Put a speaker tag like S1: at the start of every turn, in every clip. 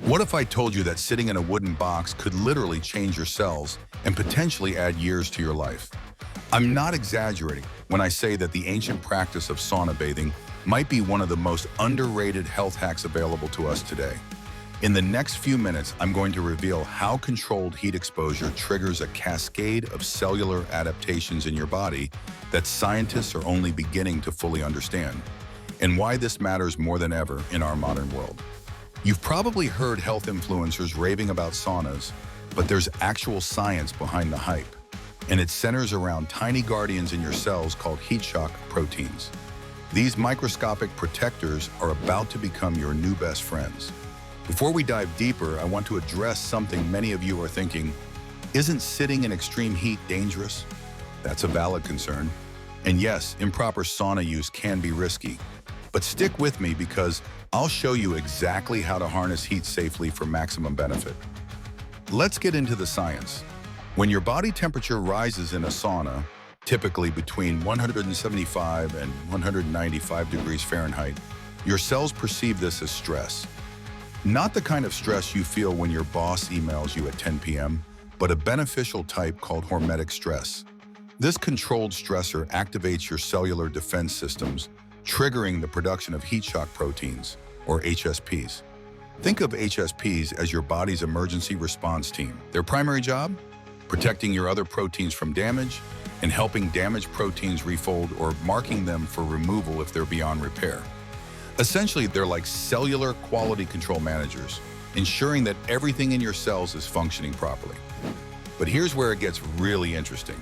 S1: What if I told you that sitting in a wooden box could literally change your cells and potentially add years to your life? I'm not exaggerating when I say that the ancient practice of sauna bathing might be one of the most underrated health hacks available to us today. In the next few minutes, I'm going to reveal how controlled heat exposure triggers a cascade of cellular adaptations in your body that scientists are only beginning to fully understand, and why this matters more than ever in our modern world. You've probably heard health influencers raving about saunas, but there's actual science behind the hype, and it centers around tiny guardians in your cells called heat shock proteins. These microscopic protectors are about to become your new best friends. Before we dive deeper, I want to address something many of you are thinking. Isn't sitting in extreme heat dangerous? That's a valid concern. And yes, improper sauna use can be risky. But stick with me because I'll show you exactly how to harness heat safely for maximum benefit. Let's get into the science. When your body temperature rises in a sauna, typically between 175 and 195 degrees Fahrenheit, your cells perceive this as stress. Not the kind of stress you feel when your boss emails you at 10 p.m., but a beneficial type called hormetic stress. This controlled stressor activates your cellular defense systems, triggering the production of heat shock proteins, or HSPs. Think of HSPs as your body's emergency response team. Their primary job? Protecting your other proteins from damage and helping damaged proteins refold or marking them for removal if they're beyond repair. Essentially, they're like cellular quality control managers, ensuring that everything in your cells is functioning properly. But here's where it gets really interesting.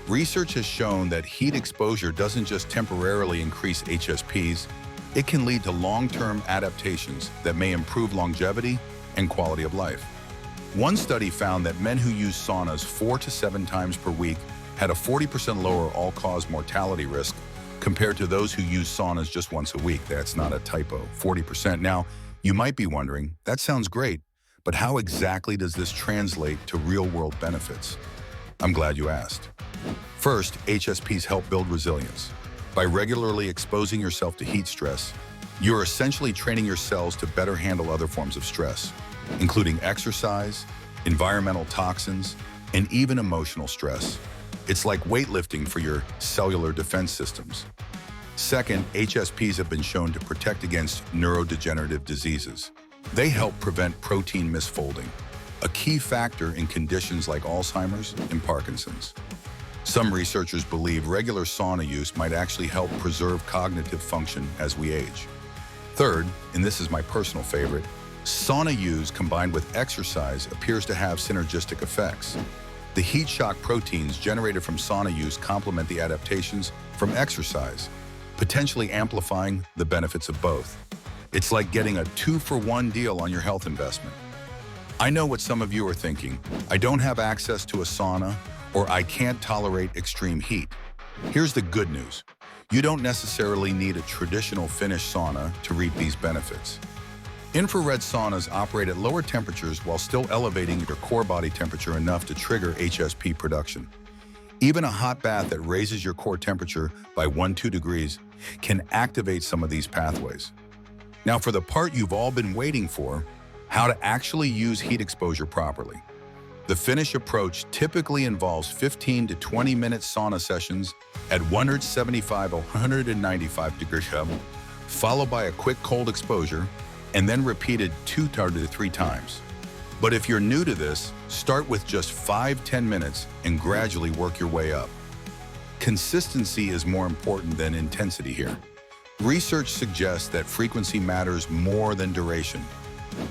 S1: Research has shown that heat exposure doesn't just temporarily increase HSPs, it can lead to long-term adaptations that may improve longevity and quality of life. One study found that men who use saunas 4 to 7 times per week had a 40% lower all-cause mortality risk compared to those who use saunas just once a week. That's not a typo, 40%. Now, you might be wondering, that sounds great, but how exactly does this translate to real-world benefits? I'm glad you asked. First, HSPs help build resilience. By regularly exposing yourself to heat stress, you're essentially training your cells to better handle other forms of stress, including exercise, environmental toxins, and even emotional stress. It's like weightlifting for your cellular defense systems. Second, HSPs have been shown to protect against neurodegenerative diseases. They help prevent protein misfolding, a key factor in conditions like Alzheimer's and Parkinson's. Some researchers believe regular sauna use might actually help preserve cognitive function as we age. Third, and this is my personal favorite, sauna use combined with exercise appears to have synergistic effects. The heat shock proteins generated from sauna use complement the adaptations from exercise, potentially amplifying the benefits of both. It's like getting a 2-for-1 deal on your health investment. I know what some of you are thinking. I don't have access to a sauna, or I can't tolerate extreme heat. Here's the good news. You don't necessarily need a traditional Finnish sauna to reap these benefits. Infrared saunas operate at lower temperatures while still elevating your core body temperature enough to trigger HSP production. Even a hot bath that raises your core temperature by 1-2 degrees can activate some of these pathways. Now for the part you've all been waiting for, how to actually use heat exposure properly. The Finnish approach typically involves 15 to 20-minute sauna sessions at 175 or 195 degrees C, followed by a quick cold exposure, and then repeated 2 to 3 times. But if you're new to this, start with just 5-10 minutes and gradually work your way up. Consistency is more important than intensity here. Research suggests that frequency matters more than duration.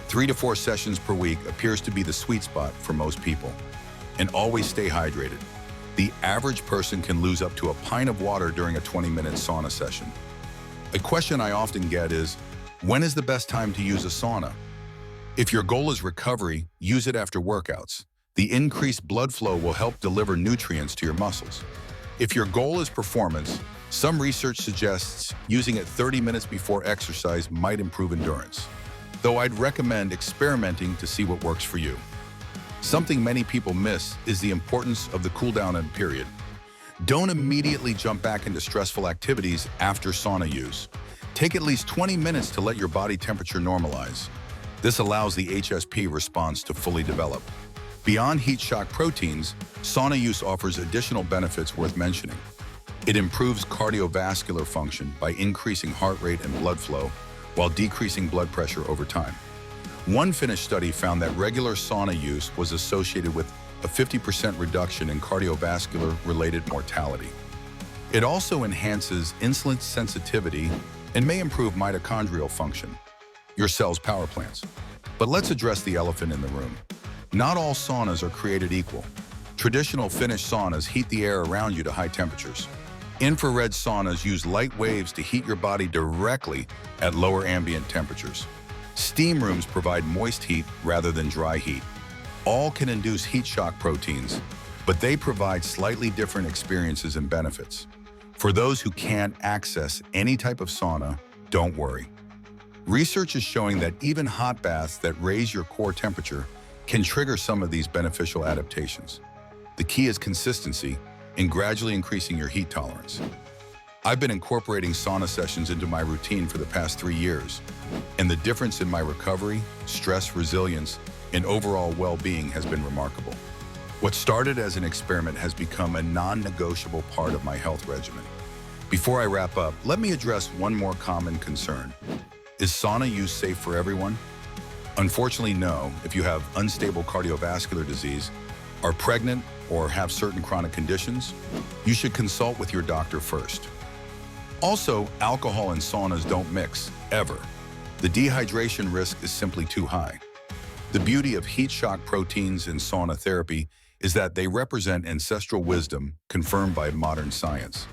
S1: 3 to 4 sessions per week appears to be the sweet spot for most people. And always stay hydrated. The average person can lose up to a pint of water during a 20-minute sauna session. A question I often get is, when is the best time to use a sauna? If your goal is recovery, use it after workouts. The increased blood flow will help deliver nutrients to your muscles. If your goal is performance, some research suggests using it 30 minutes before exercise might improve endurance, though I'd recommend experimenting to see what works for you. Something many people miss is the importance of the cool-down period. Don't immediately jump back into stressful activities after sauna use. Take at least 20 minutes to let your body temperature normalize. This allows the HSP response to fully develop. Beyond heat shock proteins, sauna use offers additional benefits worth mentioning. It improves cardiovascular function by increasing heart rate and blood flow while decreasing blood pressure over time. One Finnish study found that regular sauna use was associated with a 50% reduction in cardiovascular-related mortality. It also enhances insulin sensitivity and may improve mitochondrial function, your cell's power plants. But let's address the elephant in the room. Not all saunas are created equal. Traditional Finnish saunas heat the air around you to high temperatures. Infrared saunas use light waves to heat your body directly at lower ambient temperatures. Steam rooms provide moist heat rather than dry heat. All can induce heat shock proteins, but they provide slightly different experiences and benefits. For those who can't access any type of sauna, don't worry. Research is showing that even hot baths that raise your core temperature can trigger some of these beneficial adaptations. The key is consistency and gradually increasing your heat tolerance. I've been incorporating sauna sessions into my routine for the past 3 years, and the difference in my recovery, stress resilience, and overall well-being has been remarkable. What started as an experiment has become a non-negotiable part of my health regimen. Before I wrap up, let me address one more common concern. Is sauna use safe for everyone? Unfortunately, no. If you have unstable cardiovascular disease, are pregnant, or have certain chronic conditions, you should consult with your doctor first. Also, alcohol and saunas don't mix, ever. The dehydration risk is simply too high. The beauty of heat shock proteins in sauna therapy is that they represent ancestral wisdom confirmed by modern science.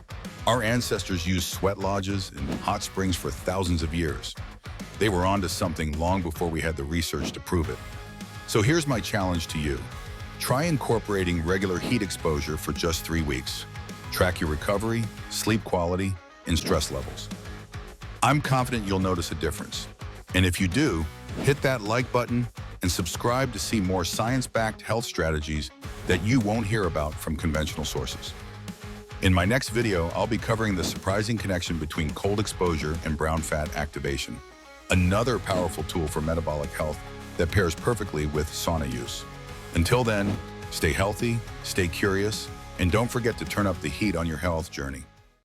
S1: Our ancestors used sweat lodges and hot springs for thousands of years. They were onto something long before we had the research to prove it. So here's my challenge to you. Try incorporating regular heat exposure for just 3 weeks. Track your recovery, sleep quality, and stress levels. I'm confident you'll notice a difference. And if you do, hit that like button and subscribe to see more science-backed health strategies that you won't hear about from conventional sources. In my next video, I'll be covering the surprising connection between cold exposure and brown fat activation, another powerful tool for metabolic health that pairs perfectly with sauna use. Until then, stay healthy, stay curious, and don't forget to turn up the heat on your health journey.